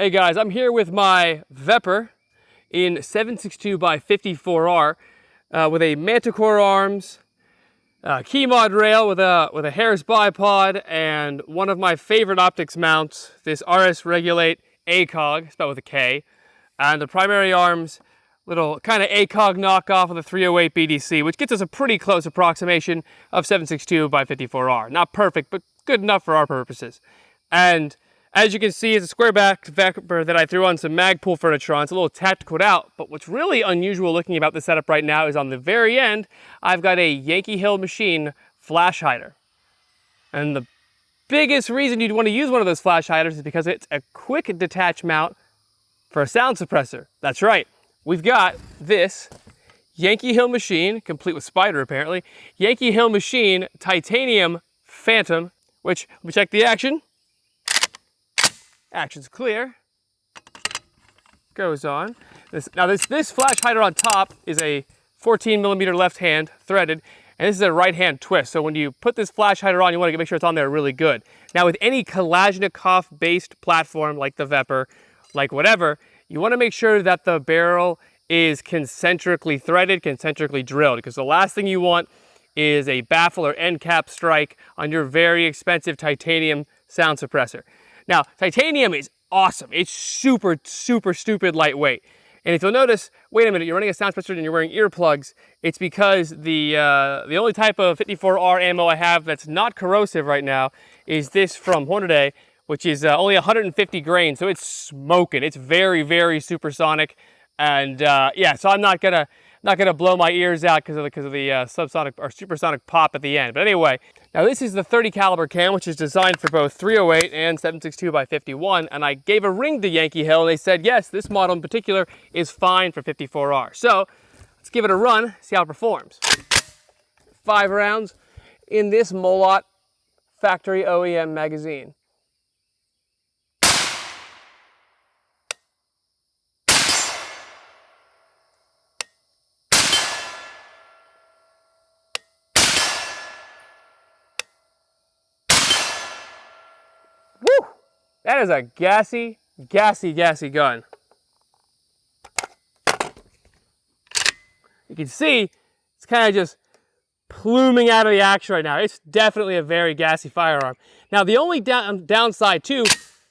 Hey guys, I'm here with my VEPR in 762x54R with a Manticore arms, key mod rail with a Harris bipod, and one of my favorite optics mounts, this RS Regulate ACOG, spelled with a K, and the primary arms, little kind of ACOG knockoff of the 308 BDC, which gets us a pretty close approximation of 762x54R. Not perfect, but good enough for our purposes. And as you can see, it's a square back VEPR that I threw on some Magpul furniture on. It's a little tacticaled out, but what's really unusual looking about the setup right now is on the very end, I've got a Yankee Hill Machine flash hider. And the biggest reason you'd want to use one of those flash hiders is because it's a quick detach mount for a sound suppressor. That's right, we've got this Yankee Hill Machine, complete with spider apparently, Yankee Hill Machine Titanium Phantom, which, let me check the action. Action's clear. Goes on. This flash hider on top is a 14mm left hand threaded, and this is a right hand twist. So when you put this flash hider on, you want to make sure it's on there really good. Now with any Kalashnikov based platform like the VEPR, like whatever, you want to make sure that the barrel is concentrically threaded, concentrically drilled, because the last thing you want is a baffle or end cap strike on your very expensive titanium sound suppressor. Now, titanium is awesome. It's super, super stupid lightweight. And if you'll notice, wait a minute, you're running a sound suppressor and you're wearing earplugs, it's because the only type of 54R ammo I have that's not corrosive right now is this from Hornady, which is only 150 grains, so it's smoking. It's very, very supersonic. And yeah, so I'm not gonna blow my ears out because of the subsonic or supersonic pop at the end. But anyway, now this is the 30 caliber cam, which is designed for both 308 and 762x51. And I gave a ring to Yankee Hill, and they said yes, this model in particular is fine for 54R. So let's give it a run, see how it performs. 5 rounds in this Molot factory OEM magazine. Woo! That is a gassy, gassy, gassy gun. You can see it's kind of just pluming out of the action right now. It's definitely a very gassy firearm. Now the only downside to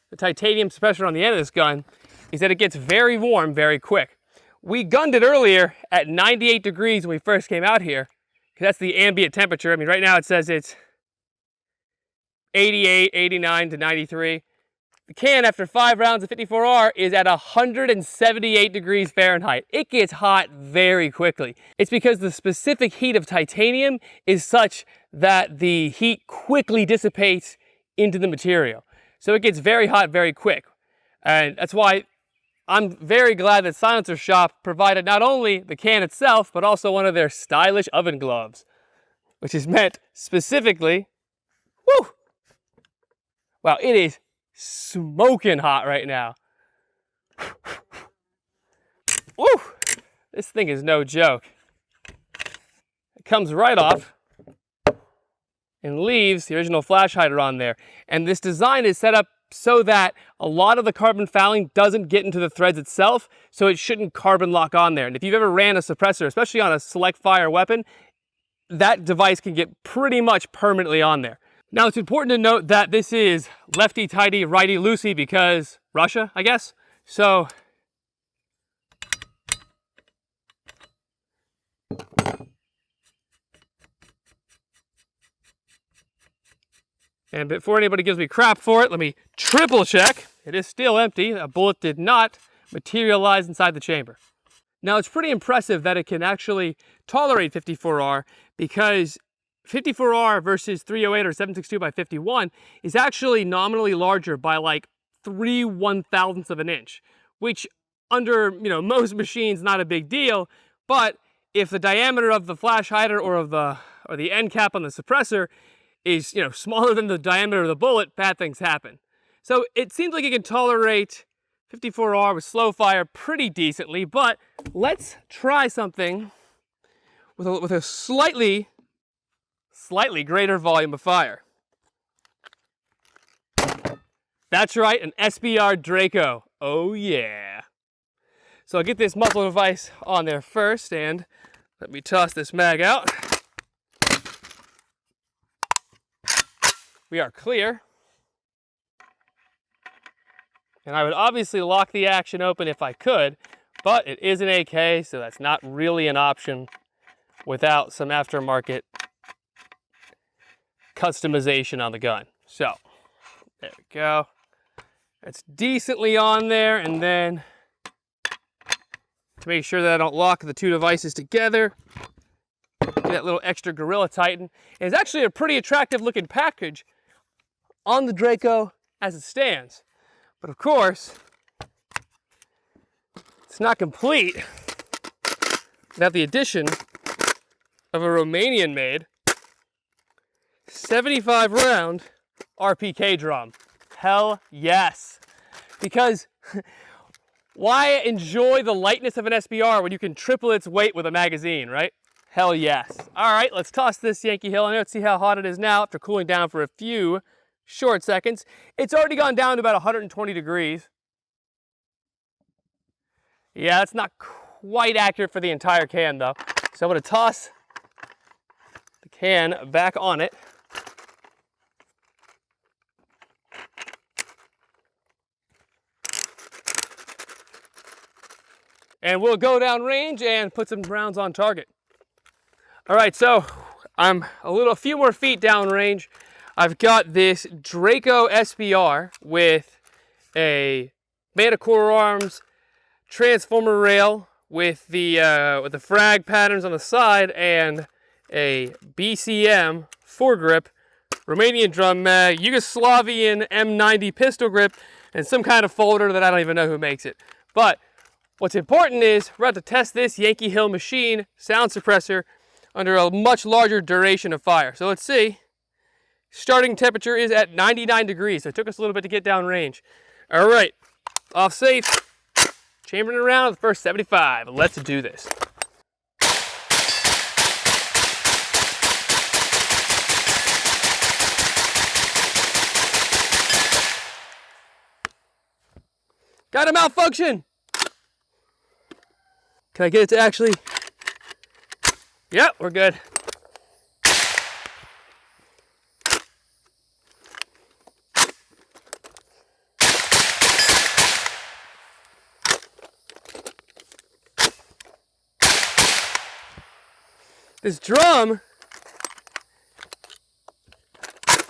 the titanium suppressor on the end of this gun is that it gets very warm very quick. We gunned it earlier at 98 degrees when we first came out here, because that's the ambient temperature. I mean, right now it says it's 88, 89 to 93. The can, after 5 rounds of 54R, is at 178 degrees Fahrenheit. It gets hot very quickly. It's because the specific heat of titanium is such that the heat quickly dissipates into the material. So it gets very hot very quick. And that's why I'm very glad that Silencer Shop provided not only the can itself, but also one of their stylish oven gloves, which is meant specifically, woo! Wow, it is smoking hot right now. Woo! This thing is no joke. It comes right off and leaves the original flash hider on there. And this design is set up so that a lot of the carbon fouling doesn't get into the threads itself, so it shouldn't carbon lock on there. And if you've ever ran a suppressor, especially on a select fire weapon, that device can get pretty much permanently on there. Now, it's important to note that this is lefty-tighty, righty-loosey because Russia, I guess. So, and before anybody gives me crap for it, let me triple check. It is still empty. A bullet did not materialize inside the chamber. Now, it's pretty impressive that it can actually tolerate 54R, because 54R versus 308 or 762x51 is actually nominally larger by like 3/1000ths of an inch, which under most machines not a big deal. But if the diameter of the flash hider or the end cap on the suppressor is smaller than the diameter of the bullet, bad things happen. So it seems like it can tolerate 54R with slow fire pretty decently. But let's try something with a slightly greater volume of fire. That's right, an SBR Draco. Oh yeah. So I'll get this muzzle device on there first, and let me toss this mag out. We are clear. And I would obviously lock the action open if I could, but it is an AK, so that's not really an option without some aftermarket customization on the gun. So, there we go. It's decently on there, and then to make sure that I don't lock the two devices together, get that little extra Gorilla Titan. And it's actually a pretty attractive looking package on the Draco as it stands. But of course, it's not complete without the addition of a Romanian-made 75 round RPK drum. Hell yes. Because why enjoy the lightness of an SBR when you can triple its weight with a magazine, right? Hell yes. All right, let's toss this Yankee Hill in there. Let's see how hot it is now after cooling down for a few short seconds. It's already gone down to about 120 degrees. Yeah, that's not quite accurate for the entire can though. So I'm gonna toss the can back on it. And we'll go down range and put some rounds on target. All right, so I'm a few more feet down range. I've got this Draco SBR with a Manticore Arms transformer rail with the frag patterns on the side and a BCM foregrip, Romanian drum mag, Yugoslavian M90 pistol grip, and some kind of folder that I don't even know who makes it. But what's important is we're about to test this Yankee Hill machine sound suppressor under a much larger duration of fire. So let's see. Starting temperature is at 99 degrees, so it took us a little bit to get down range. All right, off safe, chambering around the first 75. Let's do this. Got a malfunction. Can I get it to actually? Yep, we're good. This drum,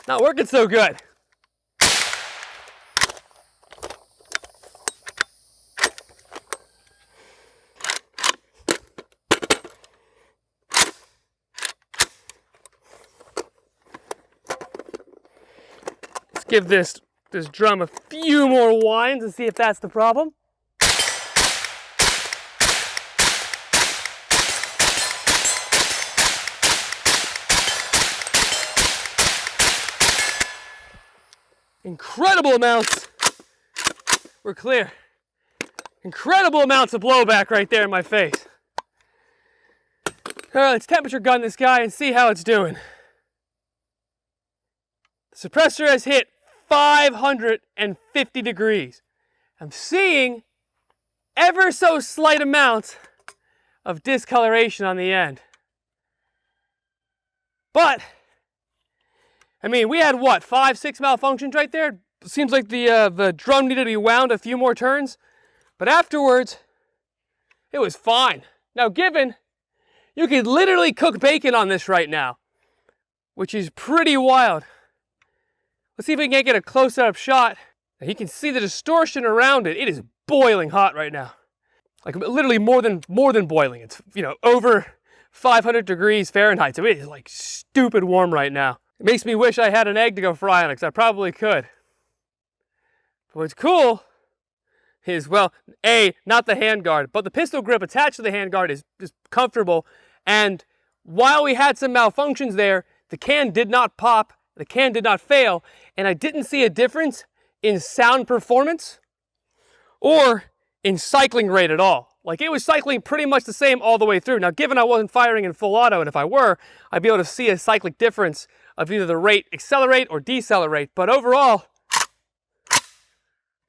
not working so good. Let's give this drum a few more whines and see if that's the problem. Incredible amounts. We're clear. Incredible amounts of blowback right there in my face. All right, let's temperature gun this guy and see how it's doing. The suppressor has hit 550 degrees. I'm seeing ever so slight amounts of discoloration on the end. But I mean, we had what, 5, 6 malfunctions right there? Seems like the drum needed to be wound a few more turns, but afterwards, it was fine. Now, given you could literally cook bacon on this right now, which is pretty wild. Let's see if we can get a close-up shot. Now, you can see the distortion around it. It is boiling hot right now, like literally more than boiling. It's over 500 degrees Fahrenheit, so it is like stupid warm right now. It makes me wish I had an egg to go fry on it, because I probably could. But what's cool is, well, A, not the handguard, but the pistol grip attached to the handguard is comfortable. And while we had some malfunctions there, the can did not pop, the can did not fail, and I didn't see a difference in sound performance or in cycling rate at all. Like, it was cycling pretty much the same all the way through. Now, given I wasn't firing in full auto, and if I were, I'd be able to see a cyclic difference of either the rate accelerate or decelerate. But overall,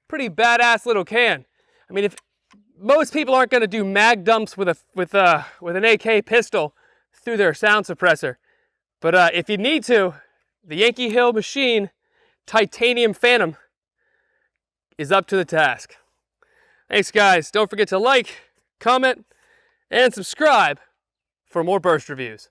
pretty badass little can. I mean, if most people aren't going to do mag dumps with an AK pistol through their sound suppressor, but if you need to, the Yankee Hill Machine Titanium Phantom is up to the task. Thanks, guys. Don't forget to like, comment, and subscribe for more burst reviews.